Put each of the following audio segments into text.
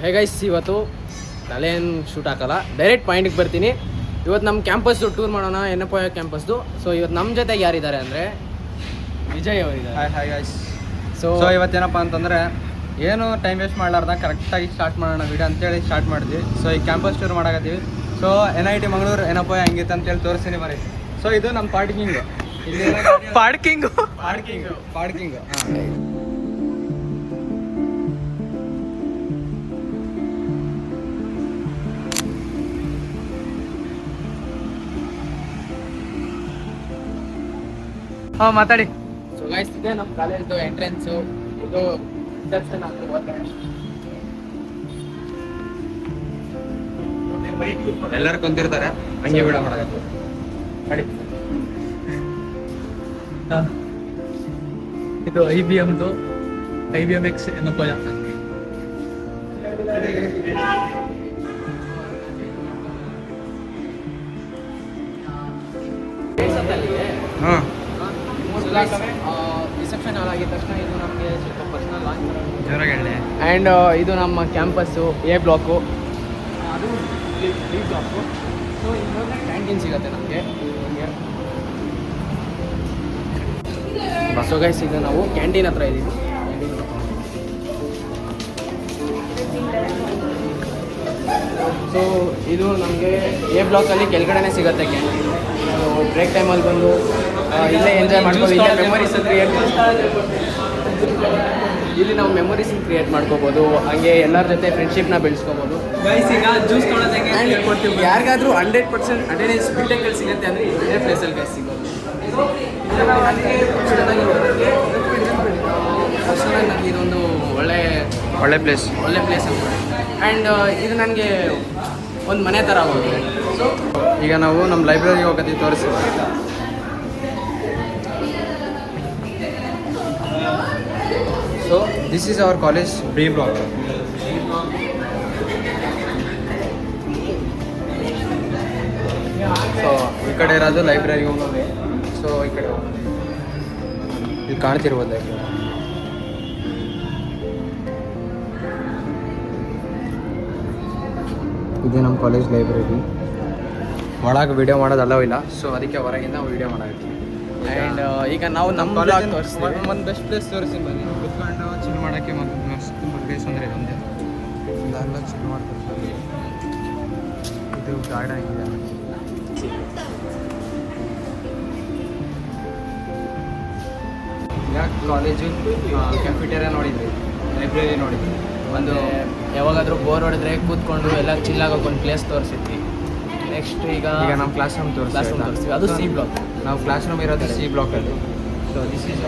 ಹೇಗೈಸ್ ಇವತ್ತು ತಲೆ ಏನು ಶೂಟ್ ಹಾಕಲ್ಲ, ಡೈರೆಕ್ಟ್ ಪಾಯಿಂಟಿಗೆ ಬರ್ತೀನಿ. ಇವತ್ತು ನಮ್ಮ ಕ್ಯಾಂಪಸ್ದು ಟೂರ್ ಮಾಡೋಣ, ಎನ್.ಎಫ್.ಐ ಕ್ಯಾಂಪಸ್ದು. ಸೊ ಇವತ್ತು ನಮ್ಮ ಜೊತೆಗೆ ಯಾರಿದ್ದಾರೆ ಅಂದರೆ ವಿಜಯ್ ಅವರಿದ್ದಾರೆ. Hi guys. ಸೊ ಇವತ್ತೇನಪ್ಪ ಅಂತಂದರೆ ಏನು ಟೈಮ್ ವೇಸ್ಟ್ ಮಾಡಲಾರ್ದ ಕರೆಕ್ಟಾಗಿ ಸ್ಟಾರ್ಟ್ ಮಾಡೋಣ ವಿಡಿಯೋ ಅಂತೇಳಿ ಸ್ಟಾರ್ಟ್ ಮಾಡಿದ್ವಿ. ಸೊ ಈ ಕ್ಯಾಂಪಸ್ ಟೂರ್ ಮಾಡಕತ್ತೀವಿ. ಸೊ NIT ಮಂಗಳೂರು ಎನ್.ಎಫ್.ಐ ಹೆಂಗಿತ್ತು ಅಂತೇಳಿ ತೋರಿಸ್ತೀನಿ ಬರೀ. ಸೊ ಇದು ನಮ್ಮ ಪಾರ್ಕಿಂಗು. ಇಲ್ಲಿ ಪಾರ್ಕಿಂಗು ಹಾಂ ಮಾತಾಡಿ. ಸೊ ಗೈಸ್, ಇದೆ ನಮ್ಮ ಕಾಲೇಜ್ದು ಎಂಟ್ರೆನ್ಸು. ಇದು ರಿಸೆಪ್ಷನ್ ಎಲ್ಲರೂ ಕುಂತಿರ್ತಾರೆ, ಹಂಗೆ ವಿಡಿಯೋ ಮಾಡಕತ್ತೀವಿ. ಇದು IBM X ಎನ್.ಎಫ್.ಐ. ಹಾಂ, ರಿಸೆಪ್ಷನ್ ಹಾಲ್ ಆಗಿದ ತಕ್ಷಣ ಇದು ನಮಗೆ ಸ್ವಲ್ಪ ಪರ್ಸನಲ್ ಲಾಂಚ್ ಜೋರಾಗಿ ಹೇಳಿ. ಆ್ಯಂಡ್ ಇದು ನಮ್ಮ ಕ್ಯಾಂಪಸ್ಸು ಎ ಬ್ಲಾಕು, ಅದು ಬಿ ಬ್ಲಾಕು. ಸೊ ಇನ್ನೊಂದು ಕ್ಯಾಂಟೀನ್ ಸಿಗುತ್ತೆ ನಮಗೆ. ಸೊ ಗೈಸ್, ಈಗ ನಾವು ಕ್ಯಾಂಟೀನ್ ಹತ್ರ ಇದ್ದೀವಿ. ಸೊ ಇದು ನಮಗೆ ಎ ಬ್ಲಾಕಲ್ಲಿ ಕೆಳಗಡೆನೇ ಸಿಗುತ್ತೆ ಕ್ಯಾಂಟೀನ್. ಸೊ ಬ್ರೇಕ್ ಟೈಮಲ್ಲಿ ಬಂದು ಇಲ್ಲೇ ಎಂಜಾಯ್ ಮಾಡ್ಬೋದು. ಇಲ್ಲೇ ಮೆಮೊರೀಸ್ ಇಲ್ಲಿ ನಾವು ಮೆಮೊರೀಸ್ ಕ್ರಿಯೇಟ್ ಮಾಡ್ಕೋಬೋದು. ಹಾಗೆ ಎಲ್ಲರ ಜೊತೆ ಫ್ರೆಂಡ್ಶಿಪ್ನ ಬೆಳೆಸ್ಕೋಬೋದು. ಈಗ ಜ್ಯೂಸ್ ಕೊಡ್ತೀವಿ. ಯಾರಿಗಾದ್ರೂ 100% ಅಟೆಂಡೆನ್ಸ್ ಬಿಟೆಕಲ್ಲಿ ಸಿಗುತ್ತೆ ಅಂದರೆ ಇದೇ ಪ್ಲೇಸಲ್ಲಿ ಗೈಸ್ ಸಿಗೋದು. ಪರ್ಸನಲ್ ನನಗೆ ಇದೊಂದು ಒಳ್ಳೆ ಪ್ಲೇಸ್ ಅಂತ. ಆ್ಯಂಡ್ ಇದು ನನಗೆ ಒಂದು ಮನೆ ಥರ ಆಗೋಗಿದೆ. ಸೊ ಈಗ ನಾವು ನಮ್ಮ ಲೈಬ್ರರಿಗೆ ಹೋಗತ್ತೀವಿ, ತೋರಿಸಿ. So this is our college B block. So ಈ ಕಡೆ ಇರೋದು ಲೈಬ್ರರಿಗೆ ಹೋಗೋದು. ಸೊ ಈ ಕಡೆ ಇಲ್ಲಿ ಕಾಣ್ತಿರ್ಬೋದು ಲೈಬ್ರರಿ. ಇದು ನಮ್ಮ ಕಾಲೇಜ್ ಲೈಬ್ರರಿ. ಒಳಗೆ ವಿಡಿಯೋ ಮಾಡೋದು ಅಲ್ಲವೂ ಇಲ್ಲ, ಸೊ ಅದಕ್ಕೆ ಹೊರಗಿಂದ ವಿಡಿಯೋ ಮಾಡಾಕತ್ತೀವಿ. ಆ್ಯಂಡ್ ಈಗ ನಾವು ನಮ್ಮ ಬ್ಲಾಗ್ ತೋರಿಸ್ತೀವಿ. ಒಂದು ಬೆಸ್ಟ್ ಪ್ಲೇಸ್ ತೋರಿಸಿ ಬನ್ನಿ. ಕುತ್ಕೊಂಡು ಚಿಲ್ ಮಾಡೋಕ್ಕೆ ಮಸ್ತ್ ಪ್ಲೇಸ್ ಅಂದರೆ ಒಂದೇ ಎಲ್ಲ ಚಿಲ್ ಮಾಡ್ತಾರೆ. ಇದು ಗಾರ್ಡನ್ ಆಗಿದೆ. ಯಾಕೆ ಕಾಲೇಜು ಕ್ಯಾಫಿಟೇರಿಯಾ ನೋಡಿದ್ವಿ, ಲೈಬ್ರರಿ ನೋಡಿದ್ವಿ. ಒಂದು ಯಾವಾಗಾದರೂ ಬೋರ್ ಹೊಡೆದ್ರೆ ಕೂತ್ಕೊಂಡು ಎಲ್ಲ ಚಿಲ್ಲಾಗೋಕೆ ಒಂದು ಪ್ಲೇಸ್ ತೋರಿಸಿದ್ವಿ. ನೆಕ್ಸ್ಟ್ ಈಗ ನಮ್ಮ ಕ್ಲಾಸ್ ರೂಮ್ ತೋರಿಸ್ತೀವಿ. ಅದು ಸಿ ಬ್ಲಾಕ್. ನಾವು ಕ್ಲಾಸ್ ರೂಮ್ ಇರೋದು ಸಿ ಬ್ಲಾಕಲ್ಲಿ. ಸೊ ದಿಸ್ ಈಸ್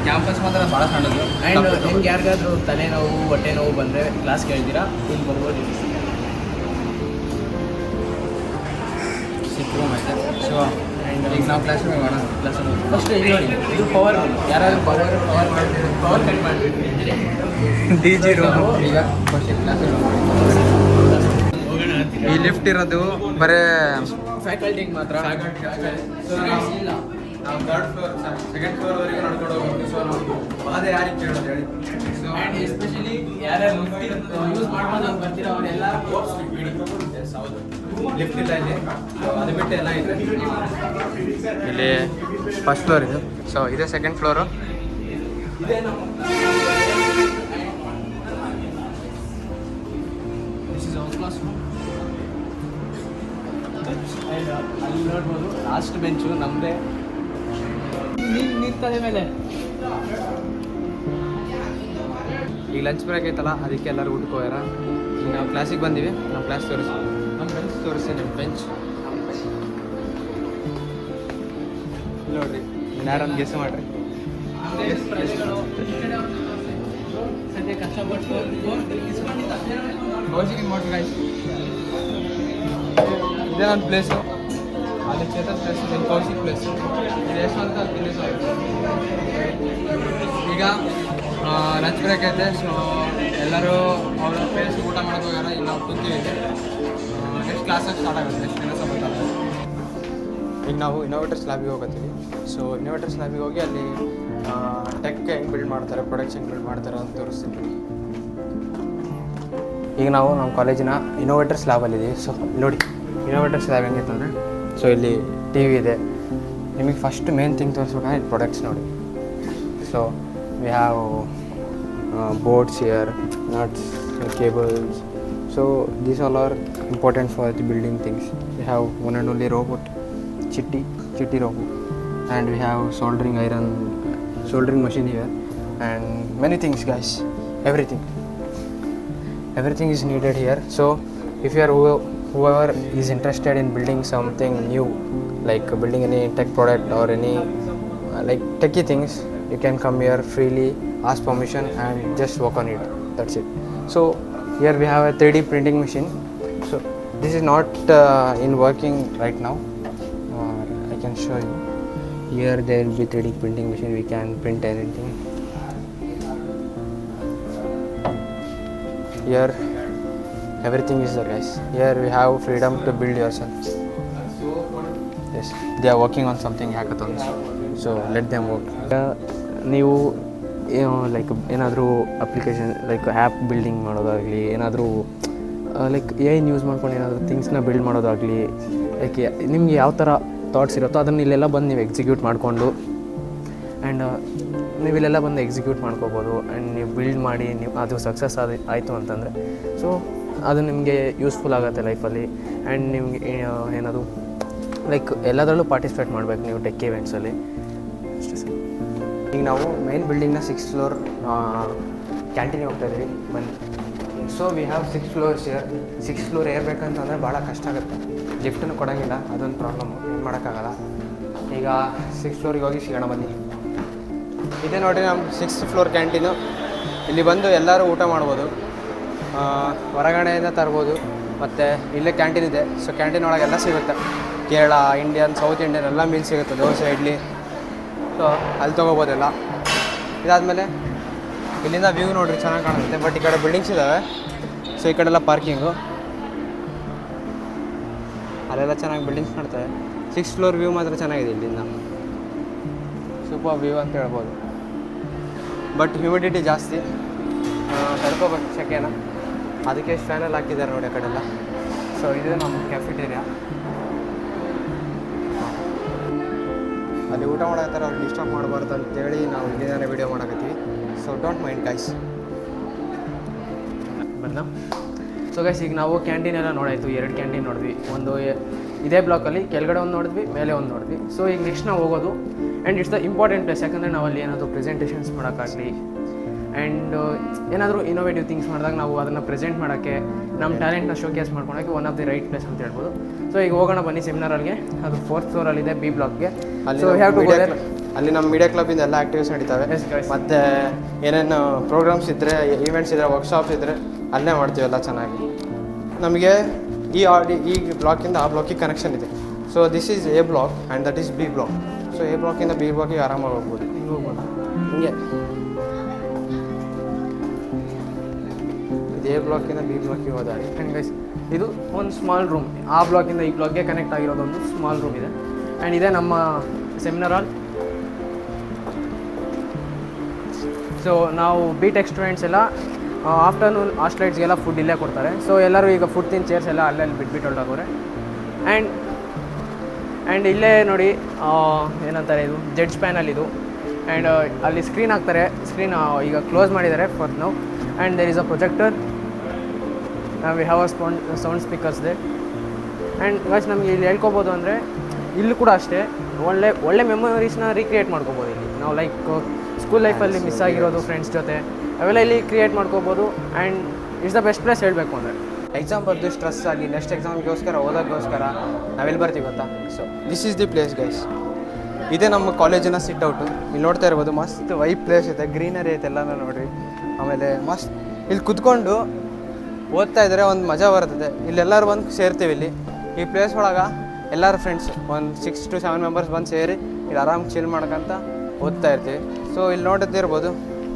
ಕ್ಯಾಂಪಸ್ ಮಾತ್ರ ಭಾಳ ಸಣ್ಣದು. ಆ್ಯಂಡ್ ನಿಮ್ಗೆ ಯಾರಿಗಾದ್ರೂ ತಲೆನೋವು ಹೊಟ್ಟೆ ನೋವು ಬಂದರೆ ಕ್ಲಾಸ್ ಕೇಳ್ತೀರಾ, ಇಲ್ಲಿ ಬರ್ಬೋದು. ಸಿಕ್ ರೂಮ್ ಐತೆ. ಸೊ ಈಗ ನಾವು ಕ್ಲಾಸ್ ರೂಮ್ ಮಾಡೋಣ. ಫಸ್ಟ್ ಇದು ನೋಡಿ, ಇದು ಪವರ್. ಯಾರಾದರೂ ಪವರ್ ಕಟ್ ಮಾಡಿಬಿಟ್ಟು DG ರೂಮ್. ಈಗ ಫಸ್ಟ್ ಕ್ಲಾಸ್ ರೂಮ್. ಈ ಲಿಫ್ಟ್ ಇರೋದು ಬರೇ ಫ್ಯಾಕಲ್ಟಿಗೆ ಮಾತ್ರ. ಇಲ್ಲ, ನಾವು ಥರ್ಡ್ ಫ್ಲೋರ್ ಸೆಕೆಂಡ್ ಫ್ಲೋರ್ವರೆಗೂ ನಡ್ಕೊಂಡು ಹೋಗ್ತೀವಿ. ಸೊ ನಾವು ಬಾಧೆ ಯಾರಿಗೆ ಕೇಳೋದು ಹೇಳಿ. ಸೊ ಆ್ಯಂಡ್ ಎಸ್ಪೆಷಲಿ ಯಾರ್ಯಾರು ಯೂಸ್ ಮಾಡ್ಕೊಂಡು ನಾವು ಬರ್ತೀರೋ ಅವರೆಲ್ಲ ಹೋಪ್ಸ್ ಬಿಟ್ಬಿಡಿ. ಹೌದು, ಲಿಫ್ಟ್ ಇಲ್ಲ ಇಲ್ಲಿ. ಅದು ಬಿಟ್ಟು ಎಲ್ಲ ಇದೆ. ಇಲ್ಲಿ ಫಸ್ಟ್ ಫ್ಲೋರ್ ಇದು. ಸೊ ಇದೇ second floor. This is our class room. ಅಲ್ಲಿ ನೋಡ್ಬೋದು ಲಾಸ್ಟ್ ಬೆಂಚು ನಮ್ಮದೇ. ನಿಂತದೆ ಮೇಲೆ. ಈಗ ಲಂಚ್ ಬ್ರೇಕ್ ಐತಲ್ಲ, ಅದಕ್ಕೆ ಎಲ್ಲರೂ ಊಟಕ್ಕೆ ಹೋಗ್ಯಾರ. ಈಗ ನಾವು ಕ್ಲಾಸಿಗೆ ಬಂದೀವಿ. ನಮ್ಮ ಕ್ಲಾಸ್ ತೋರಿಸಿ, ನಮ್ಮ ಬೆಂಚ್ ತೋರಿಸಿ. ನಿಮ್ಮ ಬೆಂಚ್ ನೋಡ್ರಿ, ಯಾರನ್ನು ಗೆಸ್ ಮಾಡ್ರಿ. ಸದ್ಯ ಕಷ್ಟಪಟ್ಟು ಕೌಶಿಕ್ ಮಾಡ್ರಿ ಗಾಯ್ಸ್. ಇದೇ ನನ್ನ ಪ್ಲೇಸು. ಅಲ್ಲಿ ಚೇತನ್ ಪ್ಲೇಸ್, ನಿಮ್ಮ ಕೌಶಿಕ್ ಪ್ಲೇಸ್. ಇದು ಎಷ್ಟು ಅಂತ ಪ್ಲೇಸ್. ಈಗ ಲಂಚ್ ಬ್ರೇಕ್ ಐತೆ. ಸೊ ಎಲ್ಲರೂ ಅವರ ಪ್ಲೇಸ್ ಊಟ ಮಾಡೋಕೆ ಹೋಗ್ಯಾರ. ಇಲ್ಲಿ ನಾವು ಕೂತೀವಿ. ನೆಕ್ಸ್ಟ್ ಕ್ಲಾಸಾಗಿ ಸ್ಟಾರ್ಟ್ ಆಗುತ್ತೆ. ನೆಕ್ಸ್ಟ್ ದಿನ ಸಮೇತ ಈಗ ನಾವು ಇನ್ನೋವೇಟರ್ಸ್ ಲ್ಯಾಬಿಗೆ ಹೋಗತ್ತೀವಿ. ಸೊ ಇನ್ನೋವೇಟರ್ಸ್ ಲ್ಯಾಬಿಗೆ ಹೋಗಿ ಅಲ್ಲಿ ಟೆಕ್ ಹೆಂಗೆ ಬಿಲ್ಡ್ ಮಾಡ್ತಾರೆ, ಪ್ರಾಡಕ್ಟ್ಸ್ ಹೆಂಗೆ ಬಿಲ್ಡ್ ಮಾಡ್ತಾರೆ ಅಂತ ತೋರಿಸ್ತೀನಿ. ಈಗ ನಾವು ನಮ್ಮ ಕಾಲೇಜಿನ ಇನೋವೇಟರ್ಸ್ ಲ್ಯಾಬಲ್ಲಿದ್ದೀವಿ. ಸೊ ನೋಡಿ ಇನೋವೇಟರ್ಸ್ ಲ್ಯಾಬ್ ಹೆಂಗಿತ್ತು ಅಂದರೆ, ಸೊ ಇಲ್ಲಿ ಟಿ ವಿ ಇದೆ. ನಿಮಗೆ ಫಸ್ಟ್ ಮೇನ್ ಥಿಂಗ್ ತೋರಿಸ್ಬೇಕಂದ್ರೆ ಇಲ್ಲಿ ಪ್ರಾಡಕ್ಟ್ಸ್ ನೋಡಿ. So we have boards here, nuts and cables. So these all are important for the building things. We have one and only robot, Chitti robot, and we have soldering machine here, and many things guys, everything is needed here. So if you are whoever is interested in building something new, like building any tech product or any like techie things, you can come here freely, ask permission and just work on it. That's it. So here we have a 3D printing machine. So this is not in working right now. I can show you. Here there will be 3D printing machine. We can print anything. Here everything is there guys. Here we have freedom to build yourself. Yes, they are working on something hackathons. So let them work. ನೀವು like ಏನಾದರೂ application like app building ಮಾಡೋದಾಗಲಿ, ಏನಾದರೂ like ಏನ್ use ಮಾಡ್ಕೊಂಡು ಏನಾದರೂ ಥಿಂಗ್ಸ್ನ build ಮಾಡೋದಾಗಲಿ, like ನಿಮ್ಗೆ ಯಾವ ಥರ ಥಾಟ್ಸ್ ಇರುತ್ತೋ ಅದನ್ನು ಇಲ್ಲೆಲ್ಲ ಬಂದು ನೀವು ಎಕ್ಸಿಕ್ಯೂಟ್ ಮಾಡಿಕೊಂಡು ಆ್ಯಂಡ್ ನೀವು ಇಲ್ಲೆಲ್ಲ ಬಂದು ಎಕ್ಸಿಕ್ಯೂಟ್ ಮಾಡ್ಕೋಬೋದು. ಆ್ಯಂಡ್ ನೀವು ಬಿಲ್ಡ್ ಮಾಡಿ ನೀವು ಅದು ಸಕ್ಸಸ್ ಆಯಿತು ಅಂತಂದರೆ ಸೊ ಅದು ನಿಮಗೆ ಯೂಸ್ಫುಲ್ ಆಗುತ್ತೆ ಲೈಫಲ್ಲಿ. ಆ್ಯಂಡ್ ನಿಮಗೆ ಏನದು ಲೈಕ್ ಎಲ್ಲದರಲ್ಲೂ ಪಾರ್ಟಿಸಿಪೇಟ್ ಮಾಡಬೇಕು ನೀವು ಟೆಕ್ ಇವೆಂಟ್ಸಲ್ಲಿ. ಅಷ್ಟೇ ಸರ್. ಈಗ ನಾವು ಮೈನ್ ಬಿಲ್ಡಿಂಗ್ನ 6th ಫ್ಲೋರ್ ಕ್ಯಾಂಟೀನ್ಗೆ ಹೋಗ್ತಾ ಇದ್ವಿ ಬನ್ನಿ. So we have 6 floors here. 6th floor ಏರ್ಬೇಕಂತಂದರೆ ಭಾಳ ಕಷ್ಟ ಆಗುತ್ತೆ, ಲಿಫ್ಟನ್ನು ಕೊಡೋಂಗಿಲ್ಲ, ಅದೊಂದು ಪ್ರಾಬ್ಲಮ್, ಏನು ಮಾಡೋಕ್ಕಾಗಲ್ಲ. ಈಗ 6th ಫ್ಲೋರಿಗೆ ಹೋಗಿ ಸಿಗೋಣ ಬನ್ನಿ. ಇದೆ ನೋಡಿ ನಮ್ಮ 6th ಫ್ಲೋರ್ ಕ್ಯಾಂಟೀನು. ಇಲ್ಲಿ ಬಂದು ಎಲ್ಲರೂ ಊಟ ಮಾಡ್ಬೋದು, ಹೊರಗಡೆಯಿಂದ ತರ್ಬೋದು, ಮತ್ತು ಇಲ್ಲೇ ಕ್ಯಾಂಟೀನ್ ಇದೆ. ಸೊ ಕ್ಯಾಂಟೀನ್ ಒಳಗೆ ಎಲ್ಲ ಸಿಗುತ್ತೆ, ಕೇರಳ, ಇಂಡಿಯನ್, ಸೌತ್ ಇಂಡಿಯನ್ ಎಲ್ಲ ಮೀಲ್ ಸಿಗುತ್ತೆ, ದೋಸೆ, ಇಡ್ಲಿ. ಸೊ ಅಲ್ಲಿ ತೊಗೋಬೋದೆಲ್ಲ. ಇದಾದಮೇಲೆ ಇಲ್ಲಿಂದ ವ್ಯೂ ನೋಡಿರಿ ಚೆನ್ನಾಗಿ ಕಾಣುತ್ತೆ. ಬಟ್ ಈ ಕಡೆ ಬಿಲ್ಡಿಂಗ್ಸ್ ಇದ್ದಾವೆ, ಸೊ ಈ ಕಡೆಲ್ಲ ಪಾರ್ಕಿಂಗು, ಅಲ್ಲೆಲ್ಲ ಚೆನ್ನಾಗಿ ಬಿಲ್ಡಿಂಗ್ಸ್ ಕಾಣ್ತವೆ. 6th ಫ್ಲೋರ್ ವ್ಯೂ ಮಾತ್ರ ಚೆನ್ನಾಗಿದೆ ಇಲ್ಲಿಂದ, ಸೂಪರ್ ವ್ಯೂ ಅಂತ ಹೇಳ್ಬೋದು. ಬಟ್ ಹ್ಯೂಮಿಡಿಟಿ ಜಾಸ್ತಿ, ತಡ್ಕೋಬೇಕು ಸೆಕೆನ, ಅದಕ್ಕೆ ಫ್ಯಾನಲ್ಲಿ ಹಾಕಿದ್ದಾರೆ ನೋಡಿ ಆ ಕಡೆಲ್ಲ. ಸೊ ಇದು ನಮ್ಮ ಕ್ಯಾಫಿಟೇರಿಯಾ. ಅಲ್ಲಿ ಊಟ ಮಾಡತ್ತಾರೆ, ಅವ್ರು ಡಿಸ್ಟರ್ಬ್ ಮಾಡಬಾರ್ದು ಅಂತೇಳಿ ನಾವು ಇಲ್ಲಿಂದಾನೆ ವೀಡಿಯೋ ಮಾಡಕತ್ತೀವಿ. So don't mind guys. ಬಂದ. ಸೊ ಗೈಸ್ ಈಗ ನಾವು ಕ್ಯಾಂಟೀನ್ ಎಲ್ಲ ನೋಡಾಯಿತು, 2 ಕ್ಯಾಂಟೀನ್ ನೋಡಿದ್ವಿ. ಒಂದು ಇದೇ ಬ್ಲಾಕಲ್ಲಿ ಕೆಳಗಡೆ ಒಂದು ನೋಡಿದ್ವಿ, ಮೇಲೆ ಒಂದು ನೋಡಿದ್ವಿ. ಸೊ ಈಗ ನೆಕ್ಸ್ಟ್ ನಾವು ಹೋಗೋದು and it's the important place. ಯಾಕಂದರೆ ನಾವು ಅಲ್ಲಿ ಏನಾದರೂ ಪ್ರೆಸೆಂಟೇಷನ್ಸ್ ಮಾಡೋಕ್ಕಾಗಲಿ ಆ್ಯಂಡ್ ಏನಾದರೂ ಇನೋವೇಟಿವ್ ಥಿಂಗ್ಸ್ ಮಾಡಿದಾಗ ನಾವು ಅದನ್ನು ಪ್ರೆಸೆಂಟ್ ಮಾಡೋಕ್ಕೆ, ನಮ್ಮ ಟ್ಯಾಲೆಂಟ್ನ ಶೋಕೇಸ್ ಮಾಡ್ಕೊಳಕ್ಕೆ one of the right place ಅಂತ ಹೇಳ್ಬೋದು. ಸೊ ಈಗ ಹೋಗೋಣ ಬನ್ನಿ ಸೆಮಿನಾರಲ್ಗೆ. ಅದು 4th ಫ್ಲೋರಲ್ಲಿದೆ, ಬಿ ಬ್ಲಾಕ್ಗೆ. ಅಲ್ಲಿ ಅಲ್ಲಿ ನಮ್ಮ ಮೀಡಿಯಾ ಕ್ಲಬ್ಬಿಂದ ಎಲ್ಲ ಆ್ಯಕ್ಟಿವಿಟೀಸ್ ನಡೀತವೆ. ಮತ್ತು ಏನೇನು ಪ್ರೋಗ್ರಾಮ್ಸ್ ಇದ್ದರೆ, ಈವೆಂಟ್ಸ್ ಇದ್ದರೆ, ವರ್ಕ್ಶಾಪ್ಸ್ ಇದ್ದರೆ ಅಲ್ಲೇ ಮಾಡ್ತೀವೆಲ್ಲ ಚೆನ್ನಾಗಿ. ನಮಗೆ ಈ ಬ್ಲಾಕಿಂದ ಆ ಬ್ಲಾಕಿಗೆ ಕನೆಕ್ಷನ್ ಇದೆ. So this is A block and that is B block. So A ಬ್ಲಾಕಿಂದ ಬಿ ಬ್ಲಾಕಿಗೆ ಆರಾಮಾಗಿ ಹೋಗ್ಬೋದು, ಹಿಂಗೆ ಹೋಗ್ಬೋದು, ಹಿಂಗೆ. ಇದು ಎ ಬ್ಲಾಕಿಂದ ಬಿ ಬ್ಲಾಕಿಗೆ ಹೋದಾಗ ಆ್ಯಂಡ್ ಗೈಸ್ ಇದು ಒಂದು ಸ್ಮಾಲ್ ರೂಮ್. ಆ ಬ್ಲಾಕಿಂದ ಈ ಬ್ಲಾಕ್ಗೆ ಕನೆಕ್ಟ್ ಆಗಿರೋದೊಂದು ಸ್ಮಾಲ್ ರೂಮ್ ಇದೆ. ಆ್ಯಂಡ್ ಇದೇ ನಮ್ಮ ಸೆಮಿನಾರ್ ಹಾಲ್. ಸೊ ನಾವು B.Tech ಸ್ಟೂಡೆಂಟ್ಸ್ ಎಲ್ಲ ಆಫ್ಟರ್ನೂನ್ ಹಾಸ್ಟೆಲ್ಸ್ಗೆಲ್ಲ ಫುಡ್ ಇಲ್ಲೇ ಕೊಡ್ತಾರೆ. ಸೊ ಎಲ್ಲರೂ ಈಗ ಫುಡ್ ತಿಂದು ಚೇರ್ಸ್ ಎಲ್ಲ ಅಲ್ಲೆಲ್ಲಿ ಬಿಟ್ಬಿಟ್ಟು ಹೊರಟೋಗೋರೆ. ಆ್ಯಂಡ್ ಇಲ್ಲೇ ನೋಡಿ ಏನಂತಾರೆ, ಇದು ಜಡ್ಜ್ ಪ್ಯಾನಲ್ ಇದು. ಆ್ಯಂಡ್ ಅಲ್ಲಿ ಸ್ಕ್ರೀನ್ ಹಾಕ್ತಾರೆ, ಸ್ಕ್ರೀನ್ ಈಗ ಕ್ಲೋಸ್ ಮಾಡಿದ್ದಾರೆ for now. And there is a projector, we have a sound speakers there. And guys ನಮಗೆ ಇಲ್ಲಿ ಹೇಳ್ಕೊಬೋದು ಅಂದರೆ ಇಲ್ಲಿ ಕೂಡ ಅಷ್ಟೇ ಒಳ್ಳೆ ಮೆಮೊರೀಸ್ನ ರೀಕ್ರಿಯೇಟ್ ಮಾಡ್ಕೋಬೋದು. ಇಲ್ಲಿ ನಾವು ಲೈಕ್ ಸ್ಕೂಲ್ ಲೈಫಲ್ಲಿ ಮಿಸ್ ಆಗಿರೋದು ಫ್ರೆಂಡ್ಸ್ ಜೊತೆ ಅವೆಲ್ಲ ಇಲ್ಲಿ ಕ್ರಿಯೇಟ್ ಮಾಡ್ಕೋಬೋದು. And it's the best place ಹೇಳಬೇಕು ಅಂದರೆ. ಎಕ್ಸಾಮ್ ಬರೆದು ಸ್ಟ್ರೆಸ್ ಆಗಿ ನೆಕ್ಸ್ಟ್ ಎಕ್ಸಾಮ್ಗೋಸ್ಕರ ಓದೋಕ್ಕೋಸ್ಕರ ನಾವೆಲ್ಲಿ ಬರ್ತೀವಿ ಗೊತ್ತಾ? So this is the place guys. ಇದೇ ನಮ್ಮ ಕಾಲೇಜಿನ ಸಿಟ್ ಔಟು. ಇಲ್ಲಿ ನೋಡ್ತಾ ಇರ್ಬೋದು, ಮಸ್ತ್ ವೈಬ್ ಪ್ಲೇಸ್ ಐತೆ, ಗ್ರೀನರಿ ಐತೆ ಎಲ್ಲನೂ ನೋಡಿರಿ. ಆಮೇಲೆ ಮಸ್ತ್ ಇಲ್ಲಿ ಕುತ್ಕೊಂಡು ಓದ್ತಾ ಇದ್ದರೆ ಒಂದು ಮಜಾ ಬರ್ತದೆ. ಇಲ್ಲೆಲ್ಲರೂ ಬಂದು ಸೇರ್ತೀವಿ. ಈ ಪ್ಲೇಸ್ ಒಳಗೆ ಎಲ್ಲರ ಫ್ರೆಂಡ್ಸ್ ಒಂದು 6 to 7 ಮೆಂಬರ್ಸ್ ಬಂದು ಸೇರಿ ಇಲ್ಲಿ ಆರಾಮ್ ಚಿಲ್ ಮಾಡ್ಕೊಂತ ಓದ್ತಾ ಇರ್ತೀವಿ. ಸೊ ಇಲ್ಲಿ ನೋಡುತ್ತಿರ್ಬೋದು,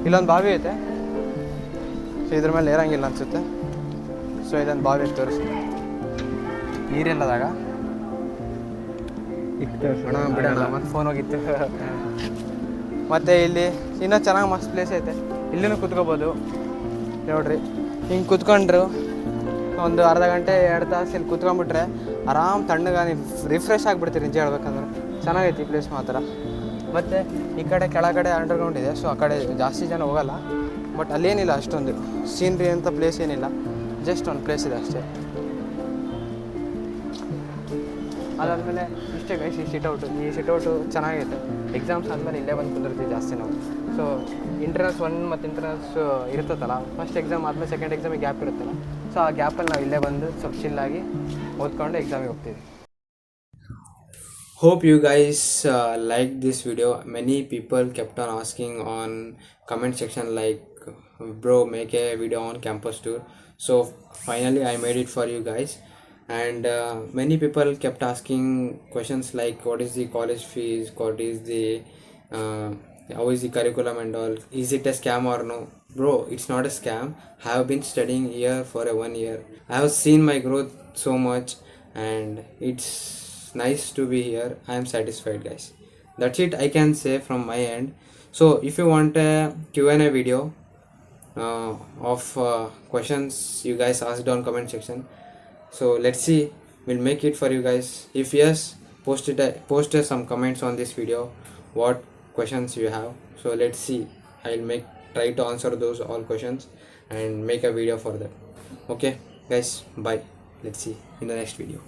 ಇಲ್ಲೊಂದು ಬಾವಿ ಐತೆ. ಸೊ ಇದ್ರ ಮೇಲೆ ಏರಂಗಿಲ್ಲ ಅನಿಸುತ್ತೆ. ಸೊ ಇದೊಂದು ಬಾವಿ ತೋರಿಸ್ತೀನಿ, ನೀರಿಲ್ಲದಾಗ ಅಣ್ಣ ಬಿಡೋಣ, ಮತ್ತು ಫೋನ್ ಹೋಗಿತ್ತು. ಮತ್ತು ಇಲ್ಲಿ ಇನ್ನೂ ಚೆನ್ನಾಗಿ ಮಸ್ತ್ ಪ್ಲೇಸ್ ಐತೆ, ಇಲ್ಲಿನೂ ಕುತ್ಕೋಬೋದು ನೋಡ್ರಿ. ಹಿಂಗೆ ಕುತ್ಕೊಂಡ್ರು ಒಂದು ಅರ್ಧ ಗಂಟೆ 2 ತಾಸು ಇಲ್ಲಿ ಕುತ್ಕೊಂಡ್ಬಿಟ್ರೆ ಆರಾಮ್ ತಣ್ಣಗೆ ನೀವು ರಿಫ್ರೆಶ್ ಆಗಿಬಿಡ್ತೀರಿ ನಿಜ ಹೇಳ್ಬೇಕಂದ್ರೆ. ಚೆನ್ನಾಗೈತಿ ಈ ಪ್ಲೇಸ್ ಮಾತ್ರ. ಮತ್ತು ಈ ಕಡೆ ಕೆಳಗಡೆ ಅಂಡರ್ಗ್ರೌಂಡ್ ಇದೆ, ಸೊ ಆ ಕಡೆ ಜಾಸ್ತಿ ಜನ ಹೋಗಲ್ಲ. ಬಟ್ ಅಲ್ಲೇನಿಲ್ಲ ಅಷ್ಟೊಂದು ಸೀನ್ರಿ ಅಂತ ಪ್ಲೇಸ್ ಏನಿಲ್ಲ, ಜಸ್ಟ್ ಒಂದು ಪ್ಲೇಸ್ ಇದೆ ಅಷ್ಟೇ. ಅದಾದಮೇಲೆ ಇಷ್ಟೇ ಗೈಸ್ ಈ ಸಿಟೌಟು. ಈ ಸಿಟೌಟು ಚೆನ್ನಾಗೈತೆ. ಎಕ್ಸಾಮ್ಸ್ ಆದಮೇಲೆ ಇಲ್ಲೇ ಬಂದು ಕುಂದಿರ್ತೀವಿ ಜಾಸ್ತಿ ನಾವು. ಸೊ ಇಂಟರ್ನಲ್ಸ್ 1 ಮತ್ತು ಇಂಟರ್ನಲ್ಸ್ ಇರ್ತದಲ್ಲ, ಫಸ್ಟ್ ಎಕ್ಸಾಮ್ ಆದಮೇಲೆ ಸೆಕೆಂಡ್ ಎಕ್ಸಾಮಿಗೆ ಗ್ಯಾಪ್ ಇರುತ್ತಲ್ಲ, ಸೊ ಆ ಗ್ಯಾಪಲ್ಲಿ ನಾವು ಇಲ್ಲೇ ಬಂದು ಸ್ವಲ್ಪ ಚಿಲ್ಲಾಗಿ ಓದ್ಕೊಂಡು ಎಕ್ಸಾಮಿಗೆ ಹೋಗ್ತೀವಿ. Hope you guys liked this video. Many people kept on asking on comment section like, bro, make a video on campus tour. So finally I made it for you guys. And many people kept asking questions like, what is the college fees, what is the how is the curriculum and all, is it a scam or no? Bro, it's not a scam. I have been studying here for 1 year. I have seen my growth so much and it's nice to be here. I am satisfied guys. That's it I can say from my end. So if you want a Q&A video of questions you guys asked on comment section, so let's see, we'll make it for you guys. If yes, post some comments on this video what questions you have. So let's see, I'll try to answer those all questions and make a video for them. Okay guys, bye. Let's see in the next video.